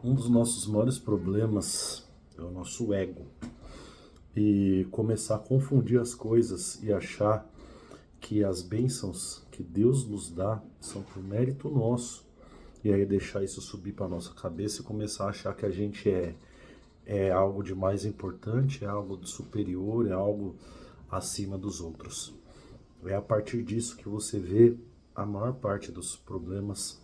Um dos nossos maiores problemas é o nosso ego e começar a confundir as coisas e achar que as bênçãos que Deus nos dá são por mérito nosso e aí deixar isso subir para nossa cabeça e começar a achar que a gente é algo de mais importante, é algo de superior, é algo acima dos outros. É a partir disso que você vê a maior parte dos problemas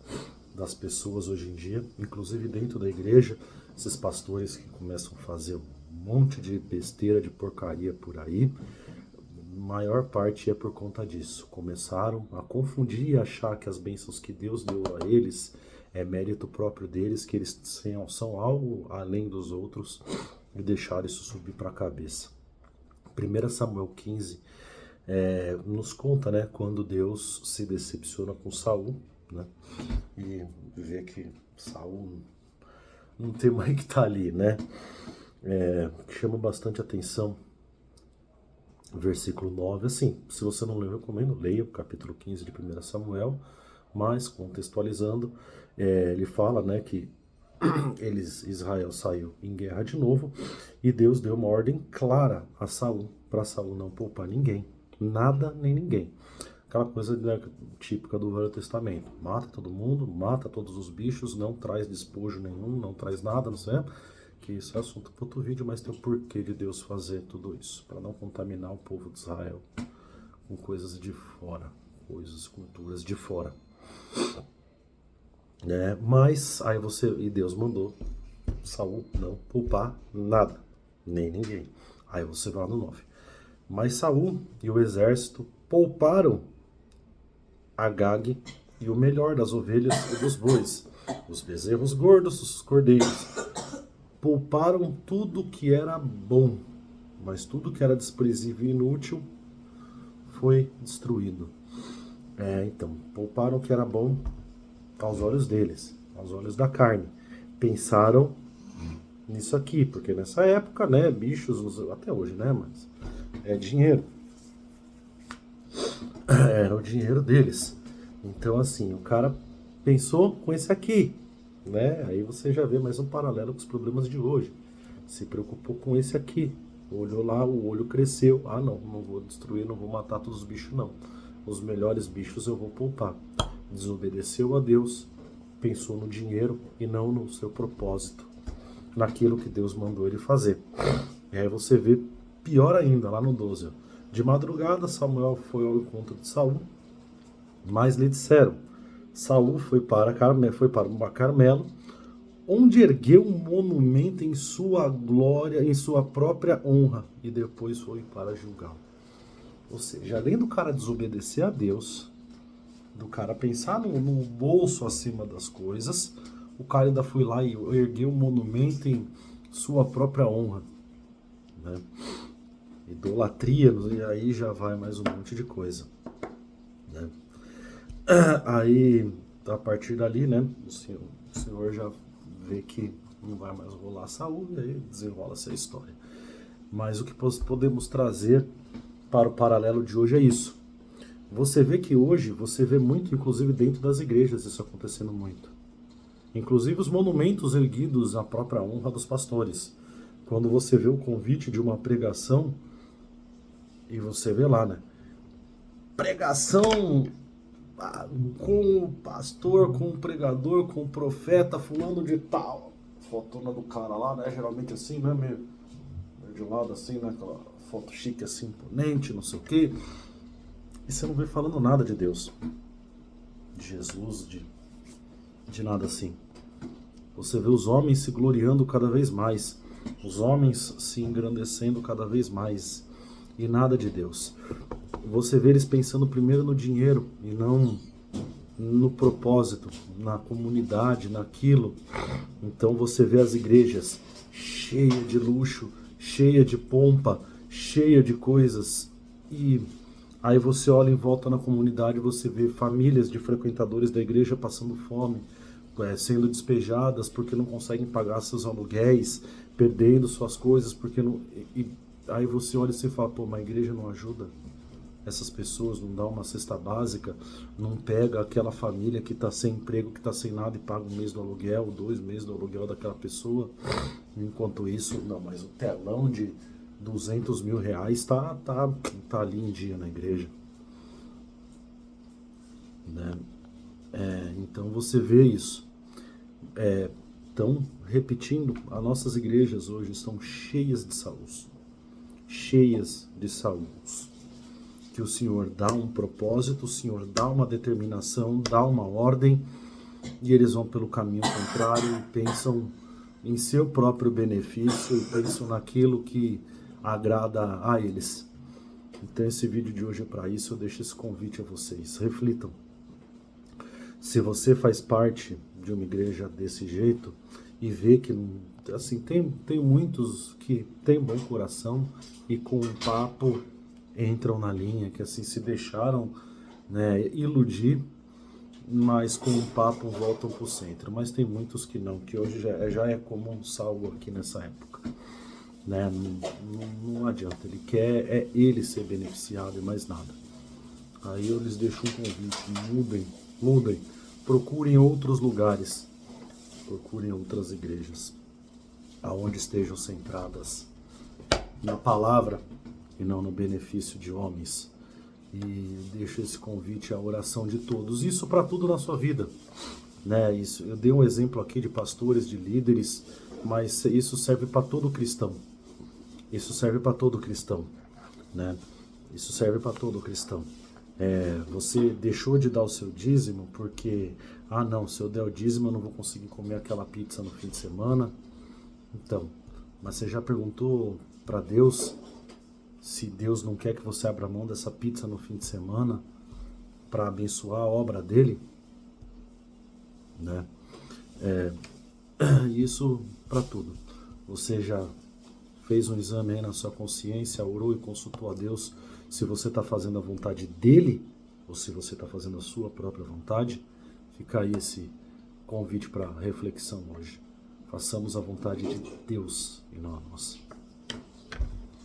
das pessoas hoje em dia, inclusive dentro da igreja, esses pastores que começam a fazer um monte de besteira, de porcaria por aí, maior parte é por conta disso. Começaram a confundir e achar que as bênçãos que Deus deu a eles é mérito próprio deles, que eles são algo além dos outros e deixaram isso subir para a cabeça. 1 Samuel 15 nos conta, né, quando Deus se decepciona com Saul, né, e vê que Saul não tem mais que estar ali, né, chama bastante atenção. Versículo 9, assim, se você não leu, eu recomendo, leia o capítulo 15 de 1 Samuel, mas contextualizando, ele fala, né, que Israel saiu em guerra de novo e Deus deu uma ordem clara a Saul, para Saul não poupar ninguém, nada nem ninguém. Aquela coisa, né, típica do Velho Testamento, mata todo mundo, mata todos os bichos, não traz despojo nenhum, não traz nada, não sei, que isso é assunto para outro vídeo, mas tem o porquê de Deus fazer tudo isso, para não contaminar o povo de Israel com coisas de fora, coisas, culturas de fora. Mas aí e Deus mandou Saul não poupar nada, nem ninguém. Aí você vai lá no 9. Mas Saul e o exército pouparam Agag e o melhor das ovelhas e dos bois, os bezerros gordos, os cordeiros. Pouparam tudo que era bom, mas tudo que era desprezível e inútil foi destruído. Então, pouparam o que era bom aos olhos deles, aos olhos da carne. Pensaram nisso aqui, porque nessa época, né, bichos, até hoje, né, mas é dinheiro. Era o dinheiro deles. Então, assim, o cara pensou com esse aqui, né? Aí você já vê mais um paralelo com os problemas de hoje. Se preocupou com esse aqui. Olhou lá, o olho cresceu. Ah, não vou destruir, não vou matar todos os bichos, não. Os melhores bichos eu vou poupar. Desobedeceu a Deus, pensou no dinheiro e não no seu propósito, naquilo que Deus mandou ele fazer. E aí você vê pior ainda, lá no 12. De madrugada, Samuel foi ao encontro de Saul, mas lhe disseram: Saul foi para Carmelo, onde ergueu um monumento em sua glória, em sua própria honra, e depois foi para Gilgal. Ou seja, além do cara desobedecer a Deus, do cara pensar no bolso acima das coisas, o cara ainda foi lá e ergueu um monumento em sua própria honra, né? Idolatria, e aí já vai mais um monte de coisa, né? Aí, a partir dali, né, o senhor já vê que não vai mais rolar Saul, e aí desenrola-se a história. Mas o que podemos trazer para o paralelo de hoje é isso. Você vê que hoje, você vê muito, inclusive dentro das igrejas, isso acontecendo muito. Inclusive os monumentos erguidos à própria honra dos pastores. Quando você vê o convite de uma pregação, e você vê lá, né? Pregação com o pastor, com o pregador, com o profeta, fulano de tal. Fotona do cara lá, né? Geralmente assim, né? Meio de lado assim, né? Aquela foto chique assim, imponente, não sei o quê. E você não vê falando nada de Deus, de Jesus, de nada assim. Você vê os homens se gloriando cada vez mais, os homens se engrandecendo cada vez mais, e nada de Deus. Você vê eles pensando primeiro no dinheiro e não no propósito, na comunidade, naquilo. Então você vê as igrejas cheias de luxo, cheia de pompa, cheia de coisas, e aí você olha em volta na comunidade, você vê famílias de frequentadores da igreja passando fome, sendo despejadas porque não conseguem pagar seus aluguéis, perdendo suas coisas porque não. Aí você olha e você fala, pô, mas a igreja não ajuda? essas pessoas, não dá uma cesta básica, não pega aquela família que está sem emprego, que está sem nada e paga um mês do aluguel, 2 meses do aluguel daquela pessoa. Enquanto isso, não, mas o telão de 200 mil reais tá ali em dia na igreja, né? Então você vê isso. Estão repetindo, as nossas igrejas hoje estão cheias de saúde, cheias de saúde. Que o Senhor dá um propósito, o Senhor dá uma determinação, dá uma ordem, e eles vão pelo caminho contrário e pensam em seu próprio benefício e pensam naquilo que agrada a eles. Então esse vídeo de hoje é para isso, eu deixo esse convite a vocês. Reflitam. Se você faz parte de uma igreja desse jeito e vê que, assim, tem muitos que têm bom coração e com um papo entram na linha, que assim se deixaram, né, iludir, mas com um papo voltam para o centro. Mas tem muitos que não, que hoje já é comum salvo aqui nessa época, né? Não adianta, ele quer ele ser beneficiado e mais nada. Aí eu lhes deixo um convite, mudem, procurem outros lugares, procurem outras igrejas, aonde estejam centradas na palavra e não no benefício de homens. E deixo esse convite à oração de todos, isso para tudo na sua vida, né? Isso, eu dei um exemplo aqui de pastores, de líderes, mas isso serve para todo cristão. Isso serve para todo cristão, né? Isso serve para todo cristão. Você deixou de dar o seu dízimo porque, não, se eu der o dízimo eu não vou conseguir comer aquela pizza no fim de semana. Então, mas você já perguntou para Deus se Deus não quer que você abra mão dessa pizza no fim de semana para abençoar a obra dele, né? Isso para tudo. Você já fez um exame aí na sua consciência, orou e consultou a Deus se você está fazendo a vontade dele ou se você está fazendo a sua própria vontade? Fica aí esse convite para reflexão hoje. Façamos a vontade de Deus e não a nossa.